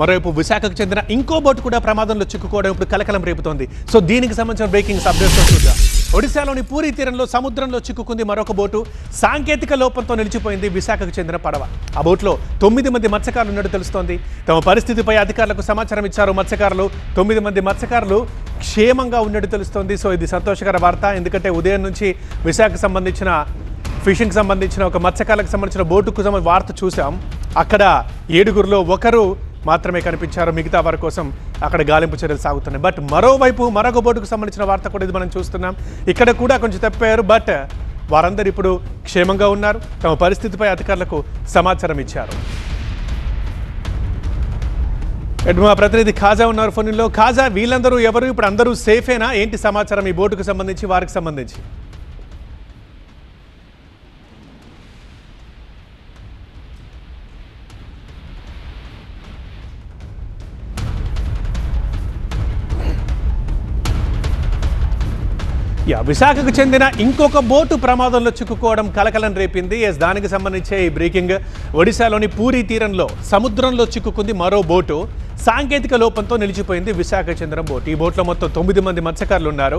మరోవైపు విశాఖకు చెందిన ఇంకో బోటు కూడా ప్రమాదంలో చిక్కుకోవడం ఇప్పుడు కలకలం రేపుతోంది. సో దీనికి సంబంధించిన బ్రేకింగ్ అప్డేట్స్ చూద్దాం. ఒడిశాలోని పూరీ తీరంలో సముద్రంలో చిక్కుకుంది మరొక బోటు. సాంకేతిక లోపంతో నిలిచిపోయింది విశాఖకు చెందిన పడవ. ఆ బోట్లో 9 మంది మత్స్యకారులు ఉన్నట్టు తెలుస్తోంది. తమ పరిస్థితిపై అధికారులకు సమాచారం ఇచ్చారు మత్స్యకారులు. 9 మంది మత్స్యకారులు క్షేమంగా ఉన్నట్టు తెలుస్తోంది. సో ఇది సంతోషకర వార్త. ఎందుకంటే ఉదయం నుంచి విశాఖకు సంబంధించిన ఫిషింగ్ సంబంధించిన ఒక మత్స్యకారులకు సంబంధించిన బోటుకు వార్త చూసాం. అక్కడ 7గురిలో ఒకరు మాత్రమే కనిపించారు. మిగతా వారి కోసం అక్కడ గాలింపు చర్యలు సాగుతున్నాయి. బట్ మరోవైపు మరొక బోటుకు సంబంధించిన వార్త కూడా ఇది మనం చూస్తున్నాం. ఇక్కడ కూడా కొంచెం తప్పారు. బట్ వారందరూ ఇప్పుడు క్షేమంగా ఉన్నారు. తమ పరిస్థితిపై అధికారులకు సమాచారం ఇచ్చారు. మా ప్రతినిధి ఖాజా ఉన్నారు ఫోన్లో. ఖాజా, వీళ్ళందరూ ఎవరు? ఇప్పుడు అందరూ సేఫేనా? ఏంటి సమాచారం ఈ బోటుకు సంబంధించి, వారికి సంబంధించి? విశాఖకు చెందిన ఇంకొక బోటు ప్రమాదంలో చిక్కుకోవడం కలకలం రేపింది. దానికి సంబంధించే ఈ బ్రేకింగ్. ఒడిశాలోని పూరీ తీరంలో సముద్రంలో చిక్కుకుంది మరో బోటు. సాంకేతిక లోపంతో నిలిచిపోయింది విశాఖకు చెందిన బోటు. ఈ బోట్లో మొత్తం 9 మంది మత్స్యకారులు ఉన్నారు.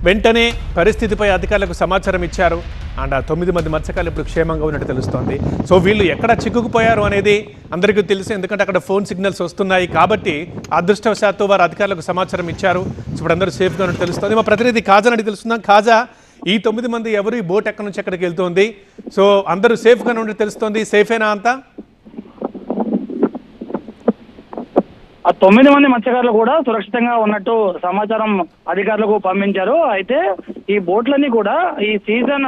వెంటనే పరిస్థితిపై అధికారులకు సమాచారం ఇచ్చారు. అండ్ ఆ 9 మంది మత్స్యకారులు ఇప్పుడు క్షేమంగా ఉన్నట్టు తెలుస్తోంది. సో వీళ్ళు ఎక్కడ చిక్కుకుపోయారు అనేది అందరికీ తెలుసు. ఎందుకంటే అక్కడ ఫోన్ సిగ్నల్స్ వస్తున్నాయి కాబట్టి అదృష్టవశాత్తు వారు అధికారులకు సమాచారం ఇచ్చారు. ఇప్పుడు అందరూ సేఫ్గా ఉన్నట్టు తెలుస్తుంది. మా ప్రతినిధి ఖాజా అని తెలుస్తుందాం. ఖాజా, ఈ 9 మంది ఎవరు? ఈ బోట్ ఎక్కడి నుంచి ఎక్కడికి వెళ్తోంది? సో అందరూ సేఫ్గా ఉన్నట్టు తెలుస్తోంది. సేఫేనా అంతా? ఆ 9 మంది మత్స్యకారులు కూడా సురక్షితంగా ఉన్నట్టు సమాచారం అధికారులకు పంపించారు. అయితే ఈ బోట్లన్నీ కూడా ఈ సీజన్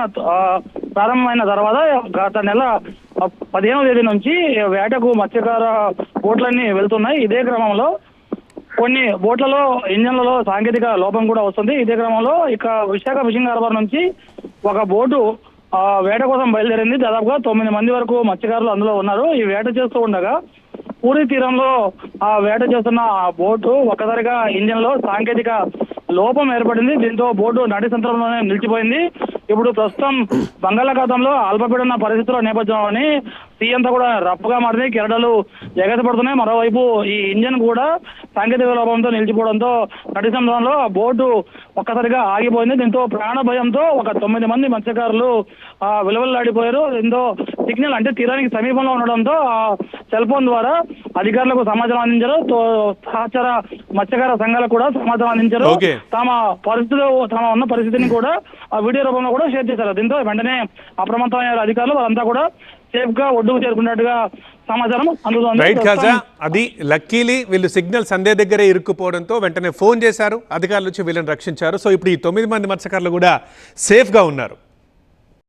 ప్రారంభమైన తర్వాత గత నెల 15వ తేదీ నుంచి వేటకు మత్స్యకార బోట్లన్నీ వెళ్తున్నాయి. ఇదే క్రమంలో కొన్ని బోట్లలో ఇంజన్లలో సాంకేతిక లోపం కూడా వస్తుంది. ఇదే క్రమంలో ఇక విశాఖ ఫిషింగ్ హార్బర్ నుంచి ఒక బోటు వేట కోసం బయలుదేరింది. దాదాపుగా 9 మంది వరకు మత్స్యకారులు అందులో ఉన్నారు. ఈ వేట చేస్తూ ఉండగా పూరీ తీరంలో ఆ వేట చేస్తున్న ఆ బోటు ఒక్కసారిగా ఇంజన్ లో సాంకేతిక లోపం ఏర్పడింది. దీంతో బోటు నడి సందర్భంలోనే నిలిచిపోయింది. ఇప్పుడు ప్రస్తుతం బంగాళాఖాతంలో అల్పపీడన పరిస్థితుల నేపథ్యంలోని సీ అంతా కూడా రప్పుగా మారింది. కెరటాలు ఎగసిపడుతున్నాయి. మరోవైపు ఈ ఇంజన్ కూడా సాంకేతిక లోపంతో నిలిచిపోవడంతో నడి సందర్భంలో ఆ బోటు ఒక్కసారిగా ఆగిపోయింది. దీంతో ప్రాణ భయంతో ఒక 9 మంది మత్స్యకారులు విలువలాడిపోయారు. దీంతో సిగ్నల్ అంటే తీరానికి సమీపంలో ఉండడంతో ఆ సెల్ ఫోన్ ద్వారా అధికారులకు సమాచారం అందించారు. సహచర మత్స్యకార సంఘాలకు కూడా సమాచారం అందించారు. తమ ఉన్న పరిస్థితిని కూడా వీడియో రూపంలో కూడా షేర్ చేశారు. దీంతో వెంటనే అప్రమత్తమైన అధికారులు వారంతా కూడా సేఫ్ గా ఒడ్డుకు చేరుకున్నట్టుగా సమాచారం అందుతుంది. అది లక్కీలీ వీళ్ళు సిగ్నల్స్ అందే దగ్గరే ఇరుక్కుపోవడంతో వెంటనే ఫోన్ చేశారు. అధికారులు వచ్చి వీళ్ళని రక్షించారు. సో ఇప్పుడు ఈ 9 మంది మత్స్యకారులు కూడా సేఫ్ గా ఉన్నారు.